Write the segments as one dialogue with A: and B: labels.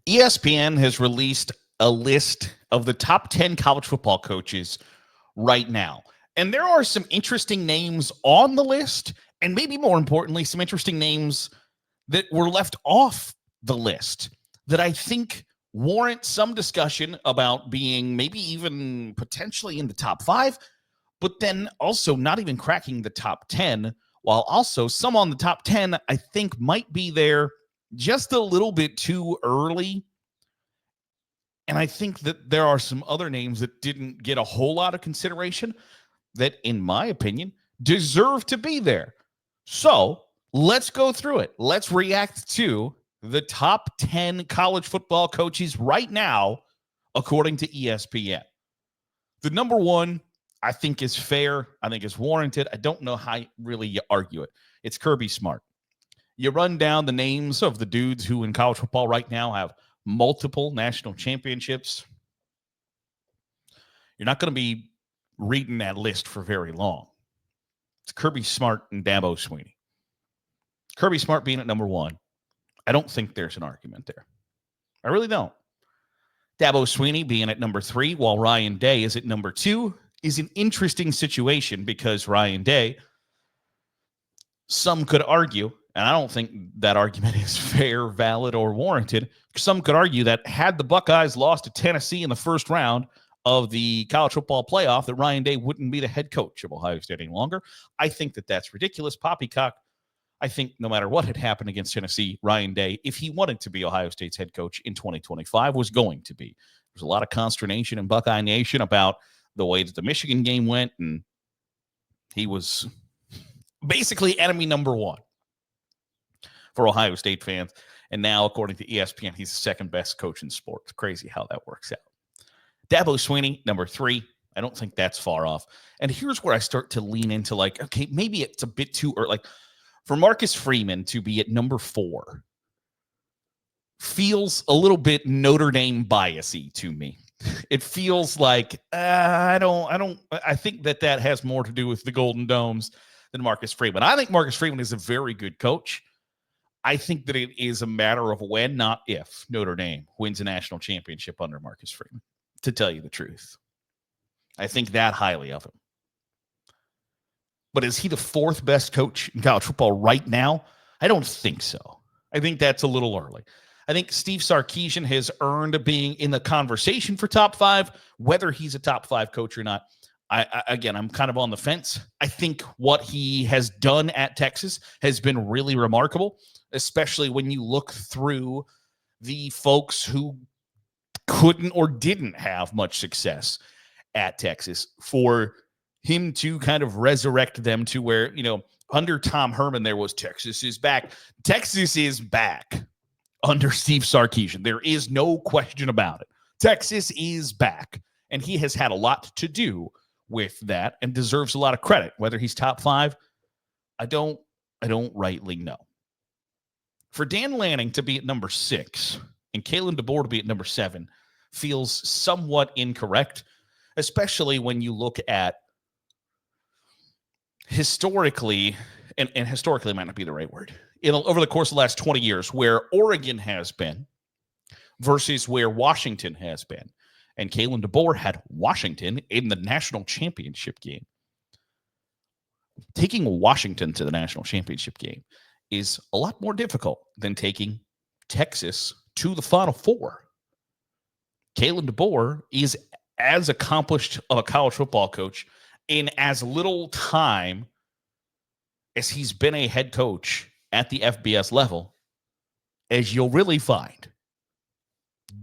A: ESPN has released a list of the top 10 college football coaches right now. And there are some interesting names on the list, and maybe more importantly, some interesting names that were left off the list that I think warrant some discussion about being maybe even potentially in the top 5, but then also not even cracking the top 10, while also some on the top 10 I think might be there just a little bit too early. And I think that there are some other names that didn't get a whole lot of consideration that, in my opinion, deserve to be there. So let's go through it. Let's react to the top 10 college football coaches right now, according to ESPN. The number one, I think, is fair. I think is warranted. I don't know how really you argue it. It's Kirby Smart. You run down the names of the dudes who in college football right now have multiple national championships. You're not going to be reading that list for very long. It's Kirby Smart and Dabo Swinney. Kirby Smart being at number one, I don't think there's an argument there. I really don't. Dabo Swinney being at number 3, while Ryan Day is at number 2, is an interesting situation because Ryan Day, some could argue, and I don't think that argument is fair, valid, or warranted. Some could argue that had the Buckeyes lost to Tennessee in the first round of the college football playoff, that Ryan Day wouldn't be the head coach of Ohio State any longer. I think that that's ridiculous. Poppycock. I think no matter what had happened against Tennessee, Ryan Day, if he wanted to be Ohio State's head coach in 2025, was going to be. There's a lot of consternation in Buckeye Nation about the way that the Michigan game went, and he was basically enemy number 1 for Ohio State fans. And now, according to ESPN, he's the second best coach in sports. Crazy how that works out. Dabo Swinney, number 3. I don't think that's far off. And here's where I start to lean into like, okay, maybe it's a bit too early. Like, for Marcus Freeman to be at number 4 feels a little bit Notre Dame biasy to me. It feels like I think that has more to do with the Golden Domes than Marcus Freeman. I think Marcus Freeman is a very good coach. I think that it is a matter of when, not if, Notre Dame wins a national championship under Marcus Freeman, to tell you the truth. I think that highly of him. But is he the 4th best coach in college football right now? I don't think so. I think that's a little early. I think Steve Sarkisian has earned being in the conversation for top 5. Whether he's a top 5 coach or not, I'm kind of on the fence. I think what he has done at Texas has been really remarkable, especially when you look through the folks who couldn't or didn't have much success at Texas. For him to kind of resurrect them to where, under Tom Herman, there was Texas is back. Texas is back under Steve Sarkisian. There is no question about it. Texas is back, and he has had a lot to do with that and deserves a lot of credit. Whether he's top 5, I don't rightly know. For Dan Lanning to be at number 6 and Kalen DeBoer to be at number 7 feels somewhat incorrect, especially when you look at historically, and historically might not be the right word, over the course of the last 20 years, where Oregon has been versus where Washington has been. And Kalen DeBoer had Washington in the national championship game. Taking Washington to the national championship game is a lot more difficult than taking Texas to the Final Four. Kalen DeBoer is as accomplished of a college football coach in as little time as he's been a head coach at the FBS level as you'll really find.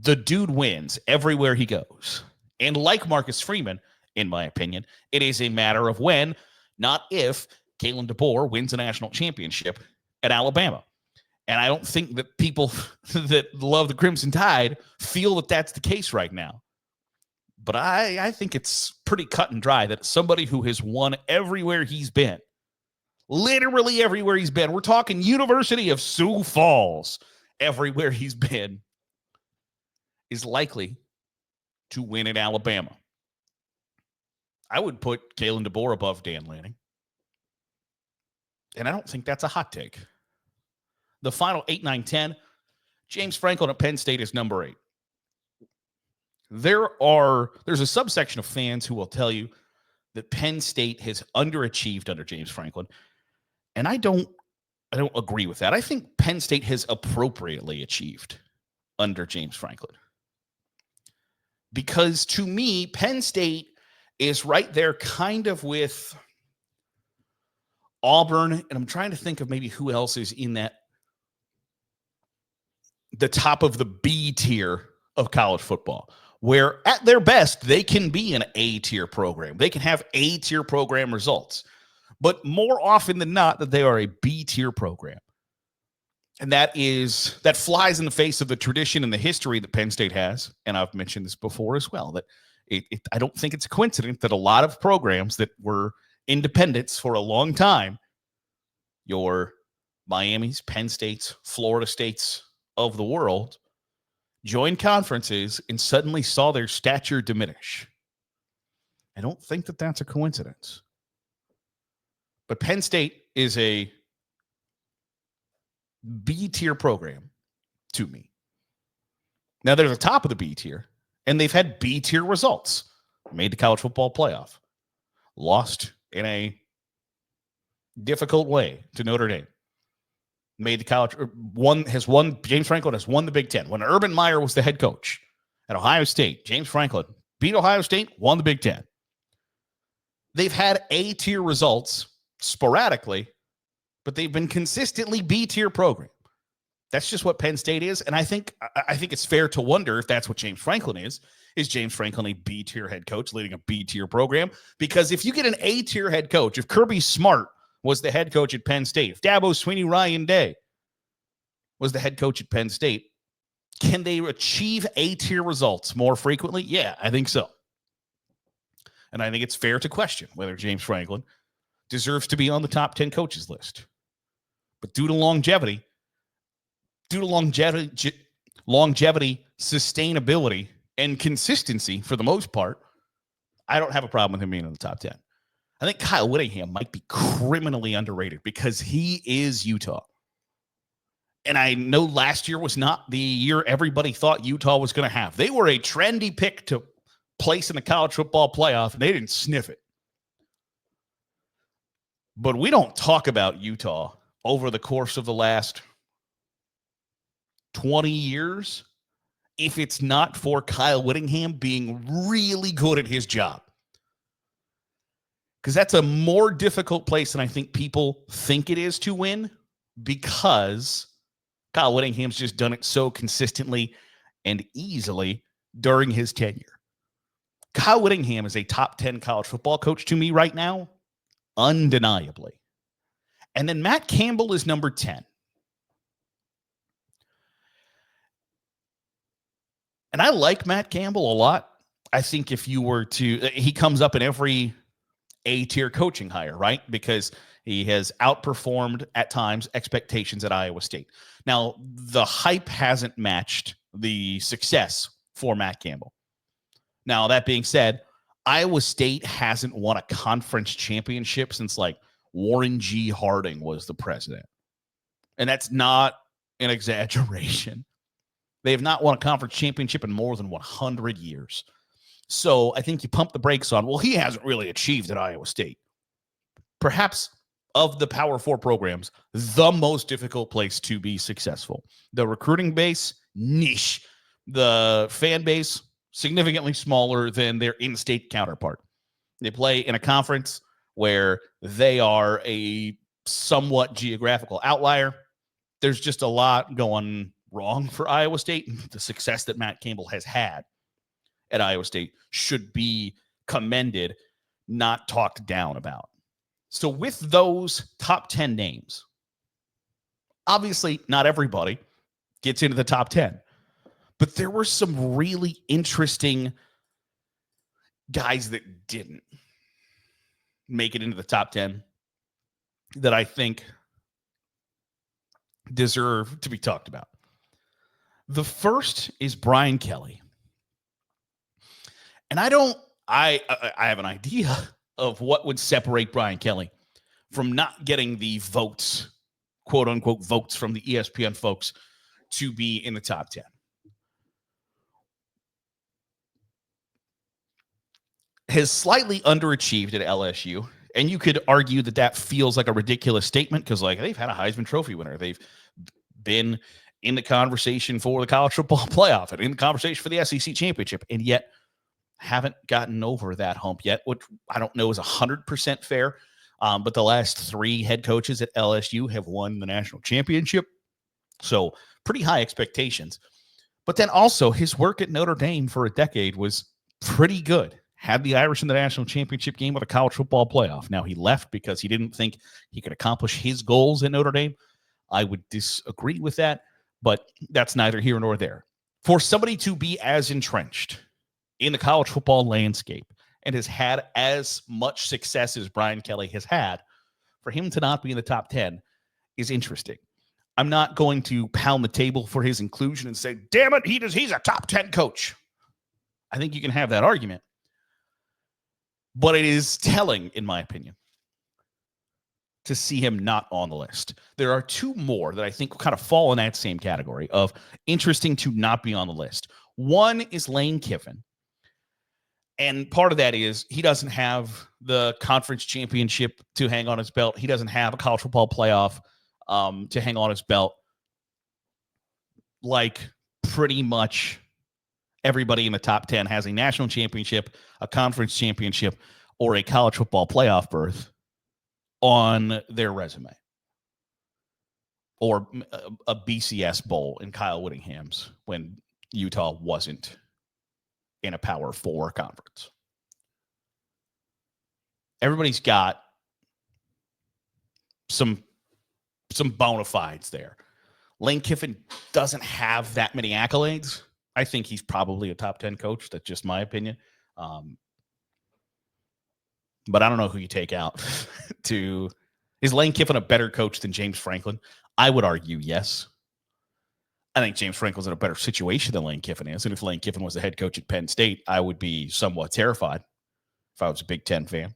A: The dude wins everywhere he goes. And like Marcus Freeman, in my opinion, it is a matter of when, not if, Kalen DeBoer wins a national championship at Alabama. And I don't think that people that love the Crimson Tide feel that that's the case right now. But I think it's pretty cut and dry that somebody who has won everywhere he's been, literally everywhere he's been, we're talking University of Sioux Falls, everywhere he's been, is likely to win at Alabama. I would put Kalen DeBoer above Dan Lanning. And I don't think that's a hot take. The final 8, 9, 10, James Franklin at Penn State is number 8. There's a subsection of fans who will tell you that Penn State has underachieved under James Franklin, and I don't agree with that. I think Penn State has appropriately achieved under James Franklin. Because to me, Penn State is right there kind of with Auburn, and I'm trying to think of maybe who else is in that, the top of the B tier of college football, where at their best, they can be an A-tier program. They can have A-tier program results, but more often than not that they are a B-tier program. And that flies in the face of the tradition and the history that Penn State has. And I've mentioned this before as well, that I don't think it's a coincidence that a lot of programs that were independents for a long time, your Miami's, Penn States, Florida States of the world, joined conferences and suddenly saw their stature diminish. I don't think that that's a coincidence. But Penn State is a B-tier program to me. Now, there's a top of the B tier, and they've had B-tier results. Made the college football playoff. Lost in a difficult way to Notre Dame. Made the college, James Franklin has won the Big Ten. When Urban Meyer was the head coach at Ohio State, James Franklin beat Ohio State, won the Big Ten. They've had A-tier results sporadically, but they've been consistently B-tier program. That's just what Penn State is, and I think it's fair to wonder if that's what James Franklin is. Is James Franklin a B-tier head coach leading a B-tier program? Because if you get an A-tier head coach, if Kirby Smart was the head coach at Penn State, if Dabo Swinney Ryan Day was the head coach at Penn State, can they achieve A-tier results more frequently? Yeah, I think so. And I think it's fair to question whether James Franklin deserves to be on the top 10 coaches list. But due to longevity, sustainability, and consistency for the most part, I don't have a problem with him being in the top 10. I think Kyle Whittingham might be criminally underrated because he is Utah. And I know last year was not the year everybody thought Utah was going to have. They were a trendy pick to place in the college football playoff, and they didn't sniff it. But we don't talk about Utah over the course of the last 20 years if it's not for Kyle Whittingham being really good at his job. Because that's a more difficult place than I think people think it is to win, because Kyle Whittingham's just done it so consistently and easily during his tenure. Kyle Whittingham is a top 10 college football coach to me right now, undeniably. And then Matt Campbell is number 10. And I like Matt Campbell a lot. I think if you were to, he comes up in every A-tier coaching hire, right? Because he has outperformed at times expectations at Iowa State. Now, the hype hasn't matched the success for Matt Campbell. Now, that being said, Iowa State hasn't won a conference championship since like Warren G. Harding was the president. And that's not an exaggeration. They have not won a conference championship in more than 100 years. So I think you pump the brakes on, well, he hasn't really achieved at Iowa State. Perhaps of the Power 4 programs, the most difficult place to be successful. The recruiting base, niche. The fan base, significantly smaller than their in-state counterpart. They play in a conference where they are a somewhat geographical outlier. There's just a lot going wrong for Iowa State. The success that Matt Campbell has had at Iowa State should be commended, not talked down about. So with those top 10 names, obviously not everybody gets into the top 10, but there were some really interesting guys that didn't make it into the top 10 that I think deserve to be talked about. The first is Brian Kelly. And I have an idea of what would separate Brian Kelly from not getting the votes, quote unquote votes from the ESPN folks to be in the top 10. Has slightly underachieved at LSU. And you could argue that that feels like a ridiculous statement because, like, they've had a Heisman Trophy winner. They've been in the conversation for the college football playoff and in the conversation for the SEC championship, and yet haven't gotten over that hump yet, which I don't know is 100% fair. But the last 3 head coaches at LSU have won the national championship. So pretty high expectations. But then also his work at Notre Dame for a decade was pretty good. Had the Irish in the national championship game with a college football playoff. Now he left because he didn't think he could accomplish his goals at Notre Dame. I would disagree with that, but that's neither here nor there. For somebody to be as entrenched in the college football landscape and has had as much success as Brian Kelly has had, for him to not be in the top 10 is interesting. I'm not going to pound the table for his inclusion and say, damn it, he's a top 10 coach. I think you can have that argument. But it is telling, in my opinion, to see him not on the list. There are 2 more that I think kind of fall in that same category of interesting to not be on the list. One is Lane Kiffin. And part of that is he doesn't have the conference championship to hang on his belt. He doesn't have a college football playoff to hang on his belt. Like pretty much everybody in the top 10 has a national championship, a conference championship, or a college football playoff berth on their resume. Or a BCS bowl in Kyle Whittingham's when Utah wasn't in a Power 4 conference. Everybody's got some bona fides there. Lane Kiffin doesn't have that many accolades. I think he's probably a top 10 coach. That's just my opinion. But I don't know who you take out. Is Lane Kiffin a better coach than James Franklin? I would argue yes. I think James Franklin's in a better situation than Lane Kiffin is. And if Lane Kiffin was the head coach at Penn State, I would be somewhat terrified if I was a Big Ten fan.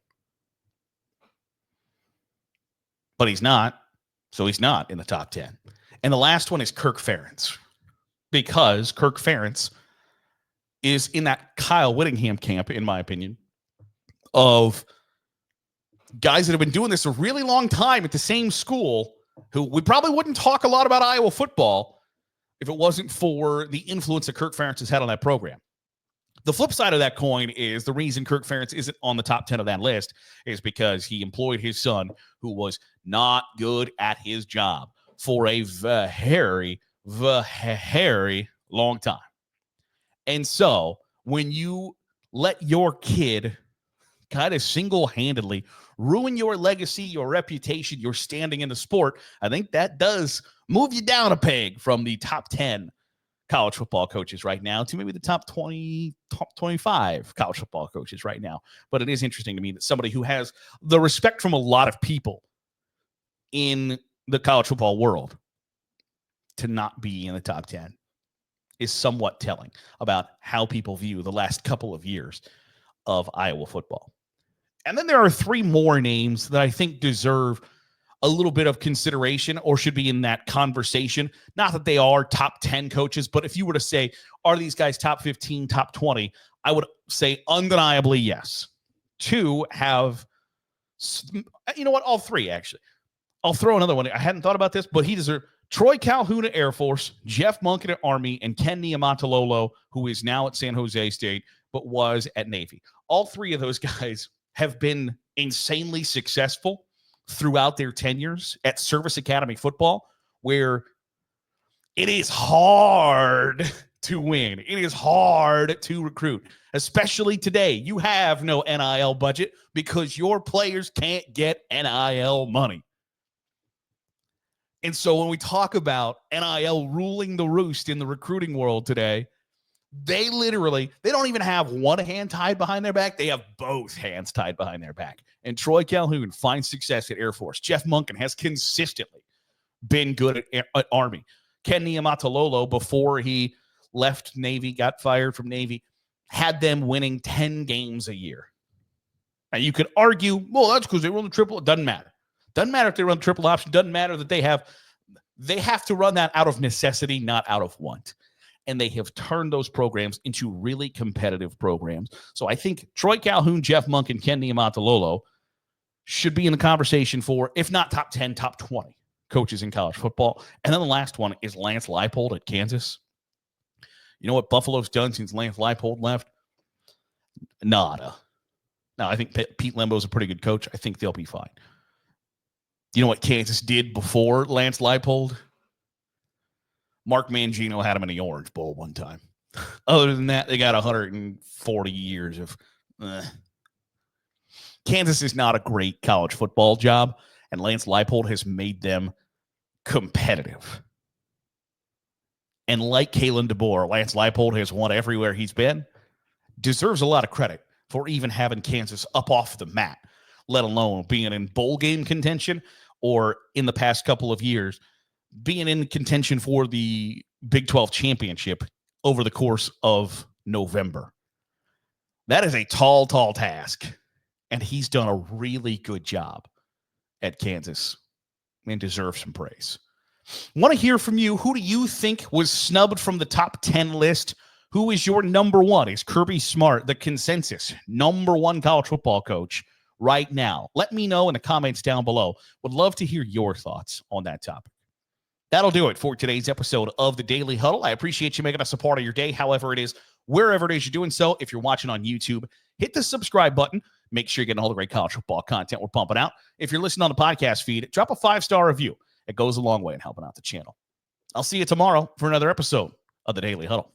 A: But he's not. So he's not in the top 10. And the last one is Kirk Ferentz. Because Kirk Ferentz is in that Kyle Whittingham camp, in my opinion, of guys that have been doing this a really long time at the same school who we probably wouldn't talk a lot about Iowa football if it wasn't for the influence that Kirk Ferentz has had on that program. The flip side of that coin is the reason Kirk Ferentz isn't on the top 10 of that list is because he employed his son, who was not good at his job, for a very long time. And so when you let your kid kind of single-handedly ruin your legacy, your reputation, your standing in the sport, I think that does move you down a peg from the top 10 college football coaches right now to maybe the top 20, top 25 college football coaches right now. But it is interesting to me that somebody who has the respect from a lot of people in the college football world to not be in the top 10 is somewhat telling about how people view the last couple of years of Iowa football. And then there are 3 more names that I think deserve a little bit of consideration or should be in that conversation. Not that they are top 10 coaches, but if you were to say, are these guys top 15, top 20? I would say undeniably yes. 2 have, you know what? All 3, actually. I'll throw another one. I hadn't thought about this, but he deserves Troy Calhoun at Air Force, Jeff Monken at Army, and Ken Niumatalolo, who is now at San Jose State, but was at Navy. All 3 of those guys have been insanely successful throughout their tenures at Service Academy football, where it is hard to win. It is hard to recruit, especially today. You have no NIL budget because your players can't get NIL money. And so when we talk about NIL ruling the roost in the recruiting world today, they don't even have one hand tied behind their back. They have both hands tied behind their back. And Troy Calhoun finds success at Air Force. Jeff Monken has consistently been good at Army. Ken Niumatalolo, before he left Navy, got fired from Navy, had them winning 10 games a year. And you could argue, well, that's because they run the triple. It doesn't matter. Doesn't matter if they run the triple option. Doesn't matter that they have They have to run that out of necessity, not out of want. And they have turned those programs into really competitive programs. So I think Troy Calhoun, Jeff Monk, and Ken Niumatalolo should be in the conversation for, if not top 10, top 20 coaches in college football. And then the last one is Lance Leipold at Kansas. You know what Buffalo's done since Lance Leipold left? Nada. Now, I think Pete Lembo's a pretty good coach. I think they'll be fine. You know what Kansas did before Lance Leipold? Mark Mangino had him in the Orange Bowl one time. Other than that, they got 140 years of... Kansas is not a great college football job, and Lance Leipold has made them competitive. And like Kalen DeBoer, Lance Leipold has won everywhere he's been. Deserves a lot of credit for even having Kansas up off the mat, let alone being in bowl game contention or in the past couple of years, being in contention for the Big 12 championship over the course of November. That is a tall, tall task, and he's done a really good job at Kansas and deserves some praise. Want to hear from you. Who do you think was snubbed from the top 10 list? Who is your number one? Is Kirby Smart the consensus number one college football coach right now? Let me know in the comments down below. Would love to hear your thoughts on that topic. That'll do it for today's episode of the Daily Huddle. I appreciate you making us a part of your day, however it is, wherever it is you're doing so. If you're watching on YouTube, hit the subscribe button. Make sure you're getting all the great college football content we're pumping out. If you're listening on the podcast feed, drop a 5-star review. It goes a long way in helping out the channel. I'll see you tomorrow for another episode of the Daily Huddle.